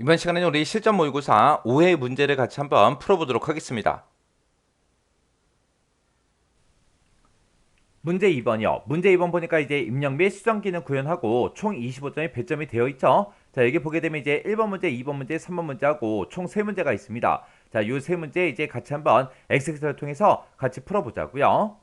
이번 시간에는 우리 실전 모의고사 5회 문제를 같이 한번 풀어보도록 하겠습니다. 문제 2번이요. 문제 2번 보니까 이제 입력 및 수정 기능 구현하고 총 25점의 배점이 되어 있죠. 자, 여기 보게 되면 이제 1번 문제, 2번 문제, 3번 문제하고 총 3문제가 있습니다. 자, 요 3문제 이제 같이 한번 엑셀을 통해서 같이 풀어보자고요.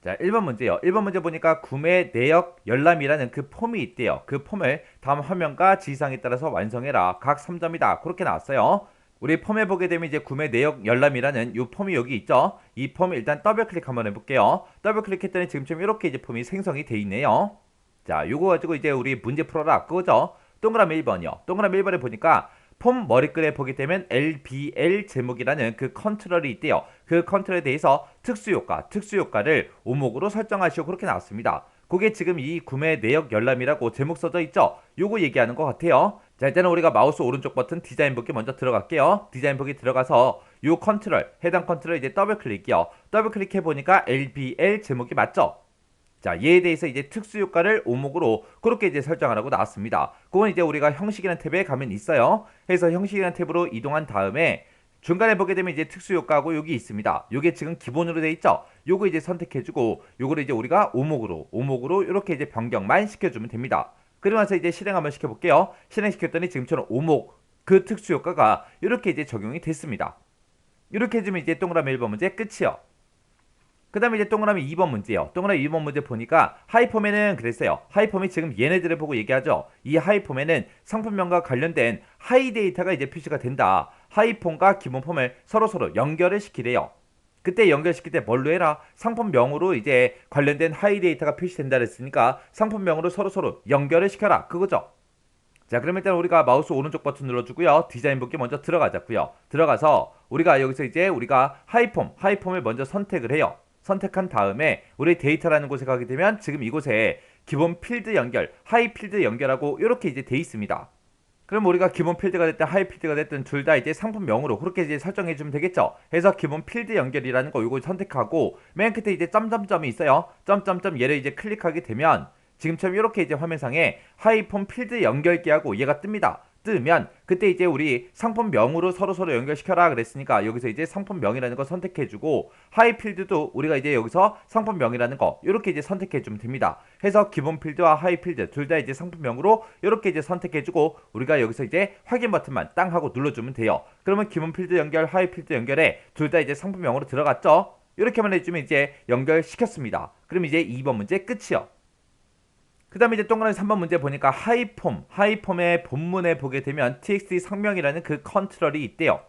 자, 1번 문제요. 1번 문제 보니까 구매 내역 열람이라는 그 폼이 있대요. 그 폼을 다음 화면과 지시사항에 따라서 완성해라. 각 3점이다. 그렇게 나왔어요. 우리 폼에 보게 되면 이제 구매 내역 열람이라는 이 폼이 여기 있죠. 이 폼 일단 더블 클릭 한번 해볼게요. 더블 클릭했더니 지금처럼 이렇게 이제 폼이 생성이 돼 있네요. 자, 요거 가지고 이제 우리 문제 풀어라 그거죠. 동그라미 1번이요. 동그라미 1번에 보니까 폼 머리글에 보게 되면 LBL 제목이라는 그 컨트롤이 있대요. 그 컨트롤에 대해서 특수효과를 오목으로 설정하시오. 그렇게 나왔습니다. 그게 지금 이 구매 내역 열람이라고 제목 써져 있죠. 요거 얘기하는 것 같아요. 자, 일단은 우리가 마우스 오른쪽 버튼 디자인 보기 먼저 들어갈게요. 디자인 보기 들어가서 요 컨트롤, 해당 컨트롤 이제 더블 클릭이요. 더블 클릭해 보니까 LBL 제목이 맞죠? 자, 얘에 대해서 이제 특수효과를 오목으로 그렇게 이제 설정하라고 나왔습니다. 그건 이제 우리가 형식이라는 탭에 가면 있어요. 그래서 형식이라는 탭으로 이동한 다음에 중간에 보게 되면 이제 특수효과하고 여기 있습니다. 요게 지금 기본으로 돼 있죠. 요거 이제 선택해주고 요거를 이제 우리가 오목으로 이렇게 이제 변경만 시켜주면 됩니다. 그러면서 이제 실행 한번 시켜볼게요. 실행시켰더니 지금처럼 오목 그 특수효과가 이렇게 이제 적용이 됐습니다. 이렇게 해주면 이제 동그라미 1번 문제 끝이요. 그 다음에 이제 동그라미 2번 문제요. 동그라미 2번 문제 보니까 하이폼에는 그랬어요. 하이폼이 지금 얘네들을 보고 얘기하죠. 이 하이폼에는 상품명과 관련된 하이 데이터가 이제 표시가 된다. 하이폼과 기본폼을 서로서로 연결을 시키래요. 그때 연결시킬 때 뭘로 해라? 상품명으로 이제 관련된 하이 데이터가 표시된다 그랬으니까 상품명으로 서로서로 연결을 시켜라. 그거죠. 자, 그럼 일단 우리가 마우스 오른쪽 버튼 눌러주고요. 디자인 볼게 먼저 들어가자고요. 들어가서 우리가 여기서 이제 우리가 하이폼을 먼저 선택을 해요. 선택한 다음에 우리 데이터라는 곳에 가게 되면 지금 이곳에 기본 필드 연결, 하이 필드 연결하고 이렇게 이제 돼 있습니다. 그럼 우리가 기본 필드가 됐든 하이 필드가 됐든 둘 다 이제 상품명으로 그렇게 이제 설정해 주면 되겠죠. 해서 기본 필드 연결이라는 거 이거 선택하고 맨 끝에 이제 점점점이 있어요. 점점점 얘를 이제 클릭하게 되면 지금처럼 이렇게 이제 화면상에 하이폼 필드 연결기하고 얘가 뜹니다. 뜨면 그때 이제 우리 상품명으로 서로서로 연결시켜라 그랬으니까 여기서 이제 상품명이라는 거 선택해주고 하이필드도 우리가 이제 여기서 상품명이라는 거 이렇게 이제 선택해주면 됩니다. 해서 기본 필드와 하이필드 둘 다 이제 상품명으로 이렇게 이제 선택해주고 우리가 여기서 이제 확인 버튼만 땅 하고 눌러주면 돼요. 그러면 기본 필드 연결, 하이필드 연결에 둘 다 이제 상품명으로 들어갔죠. 이렇게만 해주면 이제 연결시켰습니다. 그럼 이제 2번 문제 끝이요. 그 다음에 이제 동그라미 3번 문제 보니까 하이폼의 본문에 보게 되면 txt 성명이라는 그 컨트롤이 있대요.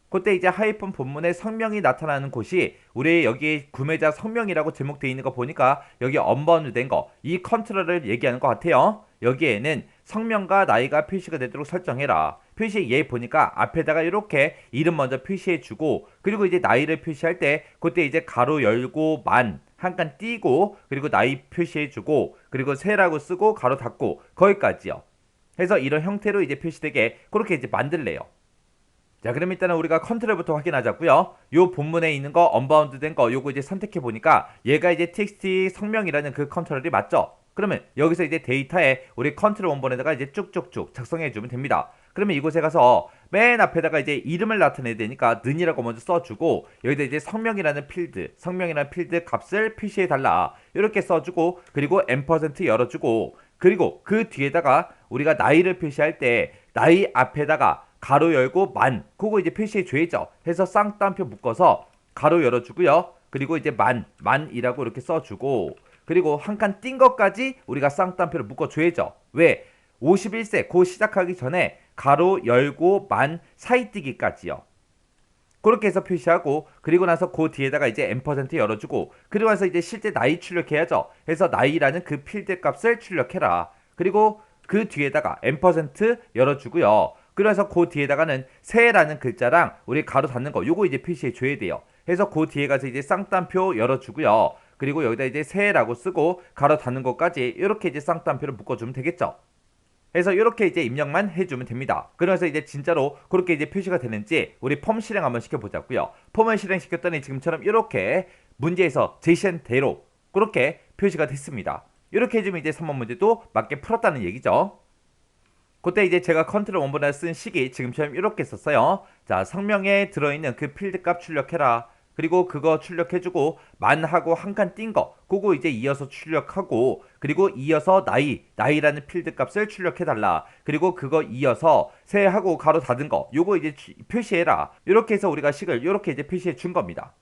그때 이제 하이폼 본문에 성명이 나타나는 곳이 우리 여기 구매자 성명이라고 제목되어 있는 거 보니까 여기 언바운드 된 거 이 컨트롤을 얘기하는 것 같아요. 여기에는 성명과 나이가 표시가 되도록 설정해라. 표시 얘 보니까 앞에다가 이렇게 이름 먼저 표시해주고 그리고 이제 나이를 표시할 때 그때 이제 가로 열고 만 한 칸 띄고 그리고 나이 표시해주고 그리고 세라고 쓰고 가로 닫고 거기까지요. 해서 이런 형태로 이제 표시되게 그렇게 이제 만들래요. 자, 그럼 일단은 우리가 컨트롤부터 확인하자고요. 요 본문에 있는 거 언바운드 된 거 요거 이제 선택해 보니까 얘가 이제 txt 성명이라는 그 컨트롤이 맞죠? 그러면 여기서 이제 데이터에 우리 컨트롤 원본에다가 이제 쭉쭉쭉 작성해 주면 됩니다. 그러면 이곳에 가서 맨 앞에다가 이제 이름을 나타내야 되니까 는이라고 먼저 써주고 여기다 이제 성명이라는 필드 값을 표시해 달라 이렇게 써주고 그리고 앰퍼센트 열어주고 그리고 그 뒤에다가 우리가 나이를 표시할 때 나이 앞에다가 가로 열고 만 그거 이제 표시해 줘야죠. 해서 쌍따옴표 묶어서 가로 열어주고요. 그리고 이제 만이라고 이렇게 써주고 그리고 한 칸 띈 것까지 우리가 쌍따옴표를 묶어줘야죠. 왜? 51세 고 시작하기 전에 가로 열고 만 사이뛰기까지요. 그렇게 해서 표시하고 그리고 나서 그 뒤에다가 이제 앰퍼센트 열어주고 그리고 나서 이제 실제 나이 출력해야죠. 해서 나이라는 그 필드 값을 출력해라. 그리고 그 뒤에다가 앰퍼센트 열어주고요. 그래서 그 뒤에다가는 세라는 글자랑 우리 가로 닫는 거 요거 이제 표시해 줘야 돼요. 해서 그 뒤에 가서 이제 쌍따옴표 열어주고요. 그리고 여기다 이제 세라고 쓰고 가로 닫는 것까지 이렇게 이제 쌍따옴표를 묶어주면 되겠죠. 해서 이렇게 이제 입력만 해주면 됩니다. 그래서 이제 진짜로 그렇게 이제 표시가 되는지 우리 폼 실행 한번 시켜보자고요. 폼을 실행시켰더니 지금처럼 이렇게 문제에서 제시한 대로 그렇게 표시가 됐습니다. 이렇게 해주면 이제 3번 문제도 맞게 풀었다는 얘기죠. 그때 이제 제가 컨트롤 원본에 쓴 식이 지금처럼 이렇게 썼어요. 자, 성명에 들어있는 그 필드 값 출력해라. 그리고 그거 출력해주고 만하고 한 칸 띈 거 그거 이제 이어서 출력하고 그리고 이어서 나이라는 필드 값을 출력해달라. 그리고 그거 이어서 세하고 가로 닫은 거 요거 이제 표시해라. 이렇게 해서 우리가 식을 이렇게 이제 표시해 준 겁니다.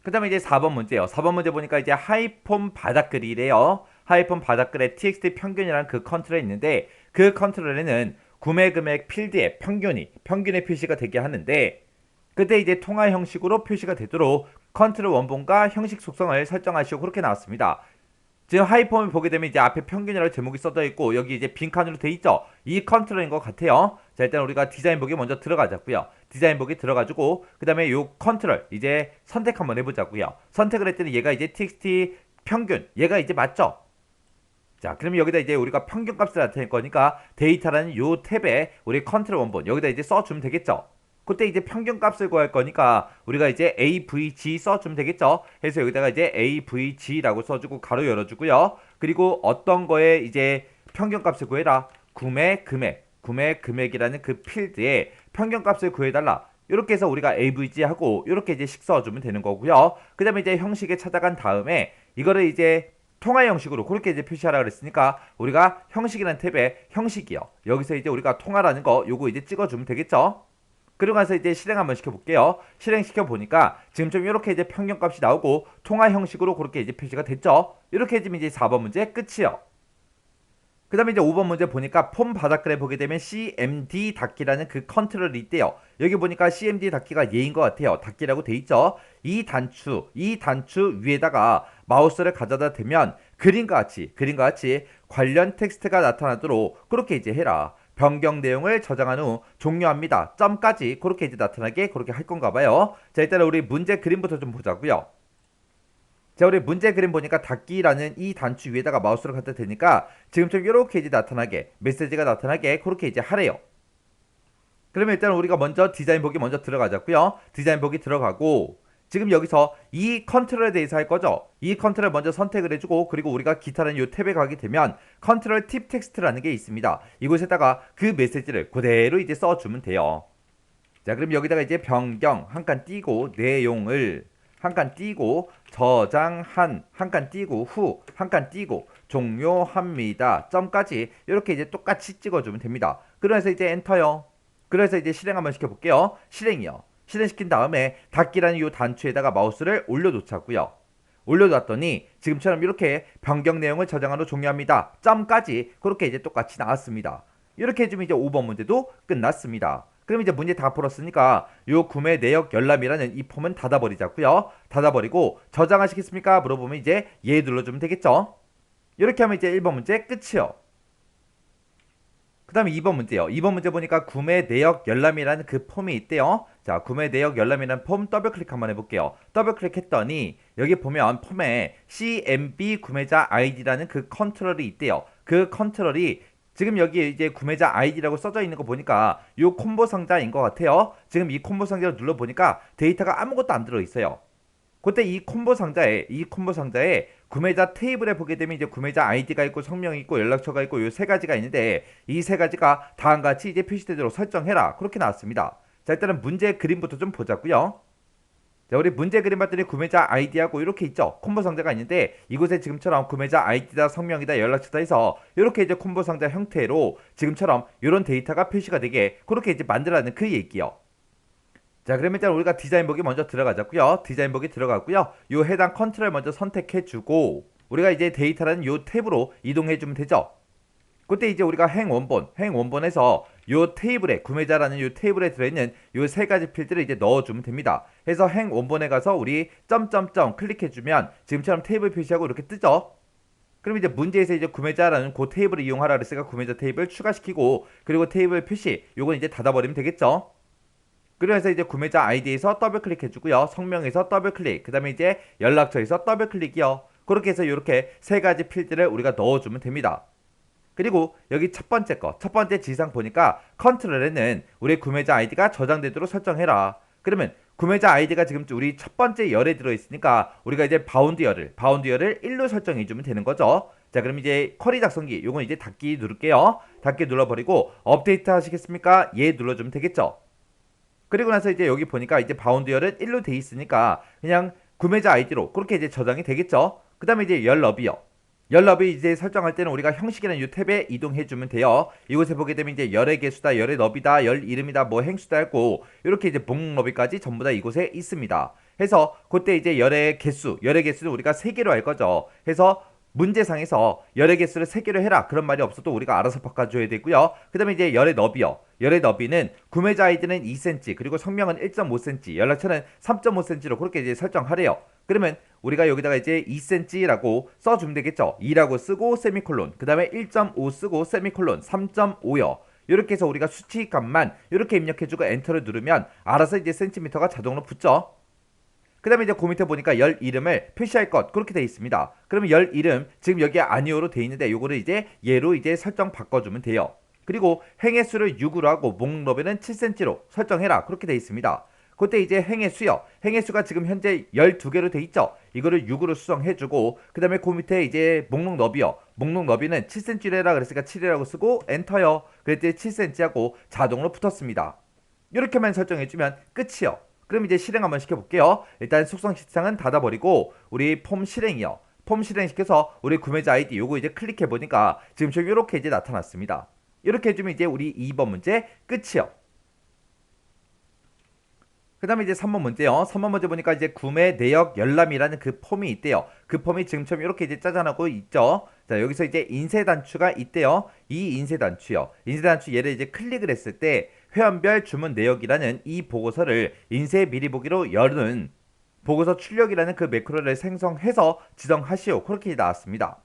그 다음에 이제 4번 문제요. 4번 문제 보니까 이제 하이폰 바닥글이래요. 하이폰 바닥글에 txt 평균이라는 그 컨트롤이 있는데 그 컨트롤에는 구매 금액 필드에 평균의 표시가 되게 하는데 그때 이제 통화 형식으로 표시가 되도록 컨트롤 원본과 형식 속성을 설정하시고 그렇게 나왔습니다. 지금 하이폼을 보게 되면 이제 앞에 평균이라고 제목이 써져 있고 여기 이제 빈칸으로 돼 있죠. 이 컨트롤인 것 같아요. 자, 일단 우리가 디자인북에 먼저 들어가자고요. 디자인북에 들어가지고 그 다음에 요 컨트롤 이제 선택 한번 해보자고요. 선택을 했더니 얘가 이제 txt 평균 얘가 이제 맞죠? 자, 그러면 여기다 이제 우리가 평균값을 나타낼 거니까 데이터라는 요 탭에 우리 컨트롤 원본 여기다 이제 써주면 되겠죠. 그때 이제 평균값을 구할 거니까 우리가 이제 avg 써주면 되겠죠. 해서 여기다가 이제 avg라고 써주고 가로 열어주고요. 그리고 어떤 거에 이제 평균값을 구해라. 구매 금액이라는 그 필드에 평균값을 구해달라. 이렇게 해서 우리가 avg 하고 이렇게 이제 식 써주면 되는 거고요. 그 다음에 이제 형식에 찾아간 다음에 이거를 이제 통화 형식으로 그렇게 이제 표시하라 그랬으니까 우리가 형식이라는 탭에 형식이요. 여기서 이제 우리가 통화라는 거 요거 이제 찍어주면 되겠죠. 그리고 나서 이제 실행 한번 시켜볼게요. 실행시켜 보니까 지금 좀 이렇게 이제 평균값이 나오고 통화 형식으로 그렇게 이제 표시가 됐죠. 이렇게 해주면 이제 4번 문제 끝이요. 그 다음에 이제 5번 문제 보니까 폼 바닥글에 보게 되면 cmd 닫기라는 그 컨트롤이 있대요. 여기 보니까 cmd 닫기가 예인 것 같아요. 닫기라고 돼 있죠. 이 단추 위에다가 마우스를 가져다 대면 그림과 같이 관련 텍스트가 나타나도록 그렇게 이제 해라. 변경 내용을 저장한 후 종료합니다. 점까지 그렇게 이제 나타나게 그렇게 할 건가 봐요. 자, 일단 우리 문제 그림부터 좀 보자고요. 자, 우리 문제 그림 보니까 닫기라는 이 단추 위에다가 마우스를 갖다 대니까 지금처럼 이렇게 이제 나타나게 메시지가 나타나게 그렇게 이제 하래요. 그러면 일단 우리가 먼저 디자인북이 먼저 들어가자고요. 디자인북이 들어가고 지금 여기서 이 컨트롤에 대해서 할 거죠. 이 컨트롤 먼저 선택을 해주고 그리고 우리가 기타라는 이 탭에 가게 되면 컨트롤 팁 텍스트라는 게 있습니다. 이곳에다가 그 메시지를 그대로 이제 써주면 돼요. 자, 그럼 여기다가 이제 변경 한 칸 띄고 내용을 한 칸 띄고 저장한 한 칸 띄고 후 한 칸 띄고 종료합니다. 점까지 이렇게 이제 똑같이 찍어주면 됩니다. 그래서 이제 엔터요. 그래서 이제 실행 한번 시켜볼게요. 실행이요. 실행시킨 다음에 닫기라는 이 단추에다가 마우스를 올려놓자고요. 올려놨더니 지금처럼 이렇게 변경 내용을 저장한 후 종료합니다. 점까지 그렇게 이제 똑같이 나왔습니다. 이렇게 해주면 이제 5번 문제도 끝났습니다. 그럼 이제 문제 다 풀었으니까 요 구매 내역 열람이라는 이 폼은 닫아버리자고요. 닫아버리고 저장하시겠습니까? 물어보면 이제 예 눌러주면 되겠죠. 이렇게 하면 이제 1번 문제 끝이요. 그 다음에 2번 문제요. 2번 문제 보니까 구매 내역 열람이라는 그 폼이 있대요. 자, 구매 내역 열람이라는 폼 더블 클릭 한번 해볼게요. 더블 클릭했더니 여기 보면 폼에 CMB 구매자 아이디라는 그 컨트롤이 있대요. 그 컨트롤이 지금 여기 이제 구매자 아이디라고 써져 있는 거 보니까 요 콤보 상자인 것 같아요. 지금 이 콤보 상자를 눌러보니까 데이터가 아무것도 안 들어있어요. 그때 이 콤보 상자에 구매자 테이블에 보게 되면 이제 구매자 아이디가 있고 성명이 있고 연락처가 있고 요 세 가지가 있는데 이 세 가지가 다음과 같이 이제 표시되도록 설정해라. 그렇게 나왔습니다. 자, 일단은 문제 그림부터 좀 보자고요. 자, 우리 문제 그림 봤더니 구매자 아이디하고 이렇게 있죠. 콤보 상자가 있는데 이곳에 지금처럼 구매자 아이디다 성명이다 연락처다 해서 이렇게 이제 콤보 상자 형태로 지금처럼 이런 데이터가 표시가 되게 그렇게 이제 만들라는 그 얘기요. 자, 그러면 일단 우리가 디자인북이 먼저 들어가자고요. 디자인북이 들어가고요. 요 해당 컨트롤 먼저 선택해주고 우리가 이제 데이터라는 요 탭으로 이동해주면 되죠. 그때 이제 우리가 행원본에서 요 테이블에 구매자라는 요 테이블에 들어있는 요 세 가지 필드를 이제 넣어주면 됩니다. 해서 행원본에 가서 우리 점점점 클릭해주면 지금처럼 테이블 표시하고 이렇게 뜨죠. 그럼 이제 문제에서 이제 구매자라는 그 테이블을 이용하라 그랬으니까 구매자 테이블 추가시키고 그리고 테이블 표시 요건 이제 닫아버리면 되겠죠. 그래서 이제 구매자 아이디에서 더블 클릭해주고요. 성명에서 더블 클릭, 그 다음에 이제 연락처에서 더블 클릭이요. 그렇게 해서 이렇게 세 가지 필드를 우리가 넣어주면 됩니다. 그리고 여기 첫 번째 지상 보니까 컨트롤에는 우리 구매자 아이디가 저장되도록 설정해라. 그러면 구매자 아이디가 지금 우리 첫 번째 열에 들어있으니까 우리가 이제 바운드열을 1로 설정해주면 되는 거죠. 자, 그럼 이제 쿼리 작성기 요건 이제 닫기 누를게요. 닫기 눌러버리고 업데이트 하시겠습니까? 예 눌러주면 되겠죠. 그리고 나서 이제 여기 보니까 이제 바운드열은 1로 돼 있으니까 그냥 구매자 아이디로 그렇게 이제 저장이 되겠죠. 그 다음에 이제 열너비요. 열너비 이제 설정할 때는 우리가 형식이라는 이 탭에 이동해주면 돼요. 이곳에 보게 되면 이제 열의 개수다, 열의 너비다, 열 이름이다, 뭐 행수다 했고 이렇게 이제 목록 너비까지 전부 다 이곳에 있습니다. 해서 그때 이제 열의 개수는 우리가 3개로 할 거죠. 해서 문제상에서 열의 개수를 3개로 해라 그런 말이 없어도 우리가 알아서 바꿔줘야 되고요. 그 다음에 이제 열의 너비요. 열의 너비는 구매자 아이디는 2cm 그리고 성명은 1.5cm 연락처는 3.5cm로 그렇게 이제 설정하래요. 그러면 우리가 여기다가 이제 2cm라고 써주면 되겠죠. 2라고 쓰고 세미콜론 그 다음에 1.5 쓰고 세미콜론 3.5요. 이렇게 해서 우리가 수치값만 이렇게 입력해주고 엔터를 누르면 알아서 이제 센티미터가 자동으로 붙죠. 그 다음에 이제 그 밑에 보니까 열 이름을 표시할 것 그렇게 되어 있습니다. 그러면 열 이름 지금 여기에 아니오로 되어 있는데 요거를 이제 얘로 이제 설정 바꿔주면 돼요. 그리고 행의수를 6으로 하고 목록너비는 7cm로 설정해라 그렇게 되어 있습니다. 그때 이제 행의수요. 행의수가 지금 현재 12개로 되어 있죠. 이거를 6으로 수정해주고 그 다음에 그 밑에 이제 목록 너비요. 목록 너비는 7cm래라 그랬으니까 7이라고 쓰고 엔터요. 그랬더니 7cm하고 자동으로 붙었습니다. 이렇게만 설정해주면 끝이요. 그럼 이제 실행 한번 시켜볼게요. 일단 속성 시상은 닫아버리고 우리 폼 실행이요. 폼 실행시켜서 우리 구매자 아이디 요거 이제 클릭해보니까 지금 좀 이렇게 이제 나타났습니다. 이렇게 해주면 이제 우리 2번 문제 끝이요. 그 다음에 이제 3번 문제요. 3번 문제 보니까 이제 구매 내역 열람이라는 그 폼이 있대요. 그 폼이 지금처럼 이렇게 이제 짜잔하고 있죠. 자, 여기서 이제 인쇄 단추가 있대요. 이 인쇄 단추요. 인쇄 단추 얘를 이제 클릭을 했을 때 회원별 주문 내역이라는 이 보고서를 인쇄 미리 보기로 열은 보고서 출력이라는 그 매크로를 생성해서 지정하시오. 그렇게 나왔습니다.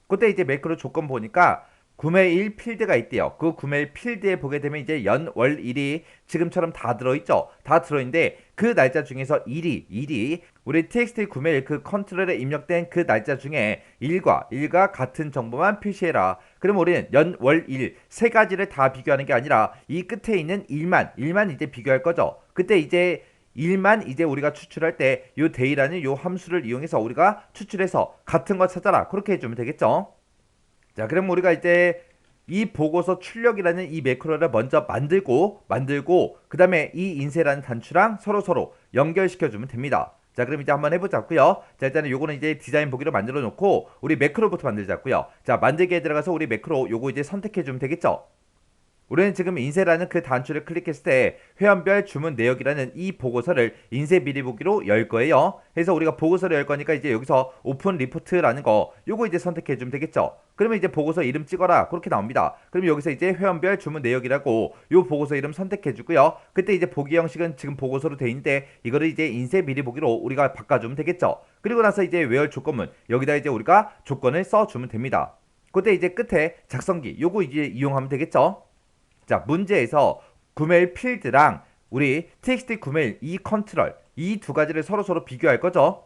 그때 이제 매크로 조건 보니까 구매일 필드가 있대요. 그 구매일 필드에 보게 되면 이제 연, 월, 일이 지금처럼 다 들어있죠. 다 들어있는데 그 날짜 중에서 일이 우리 txt 구매일 그 컨트롤에 입력된 그 날짜 중에 일과 같은 정보만 표시해라. 그럼 우리는 연, 월, 일 세 가지를 다 비교하는 게 아니라 이 끝에 있는 일만 이제 비교할 거죠. 그때 이제 일만 이제 우리가 추출할 때 요 day라는 요 함수를 이용해서 우리가 추출해서 같은 거 찾아라. 그렇게 해주면 되겠죠. 자, 그럼 우리가 이제 이 보고서 출력이라는 이 매크로를 먼저 만들고 그 다음에 이 인쇄라는 단추랑 서로 연결시켜주면 됩니다. 자, 그럼 이제 한번 해보자고요. 자, 일단은 요거는 이제 디자인 보기로 만들어 놓고 우리 매크로부터 만들자고요. 자, 만들기에 들어가서 우리 매크로 요거 이제 선택해주면 되겠죠. 우리는 지금 인쇄라는 그 단추를 클릭했을 때 회원별 주문 내역이라는 이 보고서를 인쇄 미리 보기로 열 거예요. 그래서 우리가 보고서를 열 거니까 이제 여기서 오픈 리포트라는 거 요거 이제 선택해 주면 되겠죠. 그러면 이제 보고서 이름 찍어라 그렇게 나옵니다. 그럼 여기서 이제 회원별 주문 내역이라고 요 보고서 이름 선택해 주고요. 그때 이제 보기 형식은 지금 보고서로 돼 있는데 이거를 이제 인쇄 미리 보기로 우리가 바꿔주면 되겠죠. 그리고 나서 이제 외열 조건문 여기다 이제 우리가 조건을 써주면 됩니다. 그때 이제 끝에 작성기 요거 이제 이용하면 되겠죠. 자, 문제에서 구매일 필드랑 우리 txt 구매일 이 컨트롤 이 두 가지를 서로 비교할 거죠.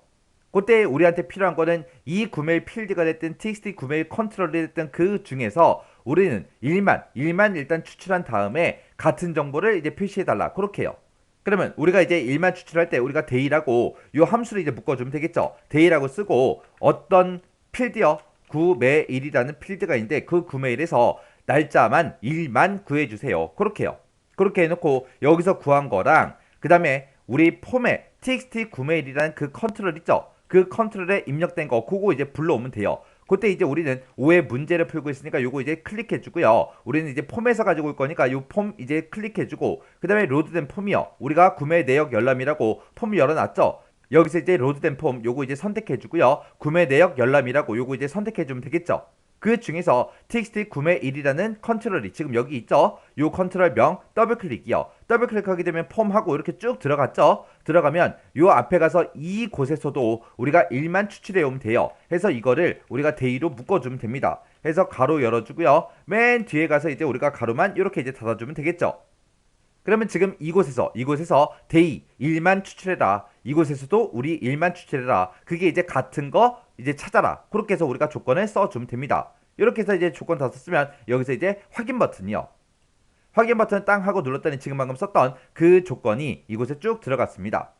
그때 우리한테 필요한 거는 이 구매일 필드가 됐든 txt 구매일 컨트롤이 됐든 그 중에서 우리는 일만 일단 추출한 다음에 같은 정보를 이제 표시해달라 그렇게 해요. 그러면 우리가 이제 일만 추출할 때 우리가 day라고 이 함수를 이제 묶어주면 되겠죠. day라고 쓰고 어떤 필드요 구매일이라는 필드가 있는데 그 구매일에서 날짜만 일만 구해주세요. 그렇게 해요. 그렇게 해놓고 여기서 구한 거랑 그 다음에 우리 폼에 txt 구매일이라는 그 컨트롤 있죠. 그 컨트롤에 입력된 거 그거 이제 불러오면 돼요. 그때 이제 우리는 5의 문제를 풀고 있으니까 요거 이제 클릭해주고요. 우리는 이제 폼에서 가지고 올 거니까 요 폼 이제 클릭해주고 그 다음에 로드된 폼이요. 우리가 구매 내역 열람이라고 폼 열어놨죠. 여기서 이제 로드된 폼 요거 이제 선택해주고요. 구매 내역 열람이라고 요거 이제 선택해주면 되겠죠. 그 중에서 txt 구매일이라는 컨트롤이 지금 여기 있죠. 요 컨트롤명 더블클릭이요. 더블클릭하게 되면 폼하고 이렇게 쭉 들어갔죠. 들어가면 요 앞에 가서 이곳에서도 우리가 일만 추출해 오면 돼요. 해서 이거를 우리가 day로 묶어주면 됩니다. 해서 가로 열어주고요. 맨 뒤에 가서 이제 우리가 가로만 이렇게 이제 닫아주면 되겠죠. 그러면 지금 이곳에서 day 일만 추출해라. 이곳에서도 우리 일만 추출해라. 그게 이제 같은 거 이제 찾아라. 그렇게 해서 우리가 조건을 써주면 됩니다. 이렇게 해서 이제 조건 다 썼으면 여기서 이제 확인 버튼이요. 확인 버튼 땅 하고 눌렀더니 지금 방금 썼던 그 조건이 이곳에 쭉 들어갔습니다.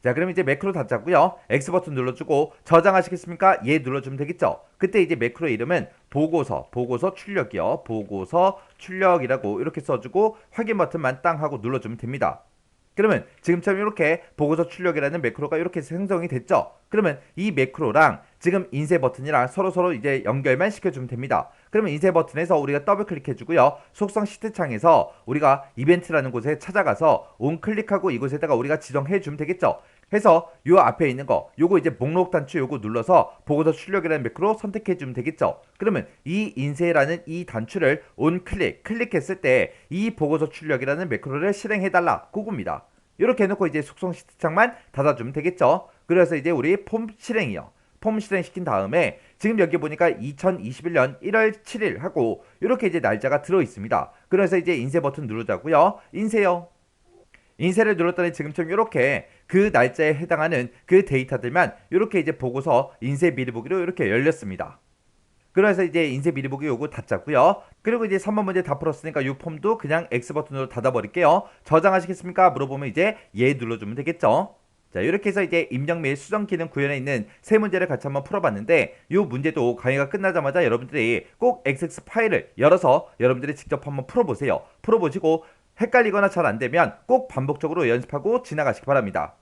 자, 그럼 이제 매크로 닫자고요. X 버튼 눌러주고 저장하시겠습니까? 예 눌러주면 되겠죠. 그때 이제 매크로 이름은 보고서 출력이요. 보고서 출력이라고 이렇게 써주고 확인 버튼만 땅 하고 눌러주면 됩니다. 그러면 지금처럼 이렇게 보고서 출력이라는 매크로가 이렇게 생성이 됐죠. 그러면 이 매크로랑 지금 인쇄 버튼이랑 서로 이제 연결만 시켜주면 됩니다. 그러면 인쇄 버튼에서 우리가 더블 클릭해주고요. 속성 시트 창에서 우리가 이벤트라는 곳에 찾아가서 온 클릭하고 이곳에다가 우리가 지정해주면 되겠죠. 해서 요 앞에 있는 거 요거 이제 목록 단추 요거 눌러서 보고서 출력이라는 매크로 선택해주면 되겠죠. 그러면 이 인쇄라는 이 단추를 온 클릭했을 때 이 보고서 출력이라는 매크로를 실행해달라 그겁니다. 이렇게 해놓고 이제 속성 시트창만 닫아주면 되겠죠. 그래서 이제 우리 폼 실행이요. 폼 실행시킨 다음에 지금 여기 보니까 2021년 1월 7일 하고 이렇게 이제 날짜가 들어있습니다. 그래서 이제 인쇄 버튼 누르자고요. 인쇄요. 인쇄를 눌렀더니 지금처럼 이렇게 그 날짜에 해당하는 그 데이터들만 이렇게 이제 보고서 인쇄 미리 보기로 이렇게 열렸습니다. 그래서 이제 인쇄 미리 보기 요거 닫자고요. 그리고 이제 3번 문제 다 풀었으니까 이 폼도 그냥 X 버튼으로 닫아버릴게요. 저장하시겠습니까? 물어보면 이제 예 눌러주면 되겠죠. 자, 이렇게 해서 이제 입력 및 수정 기능 구현에 있는 세 문제를 같이 한번 풀어봤는데 이 문제도 강의가 끝나자마자 여러분들이 꼭 XX 파일을 열어서 여러분들이 직접 한번 풀어보세요. 풀어보시고 헷갈리거나 잘 안되면 꼭 반복적으로 연습하고 지나가시기 바랍니다.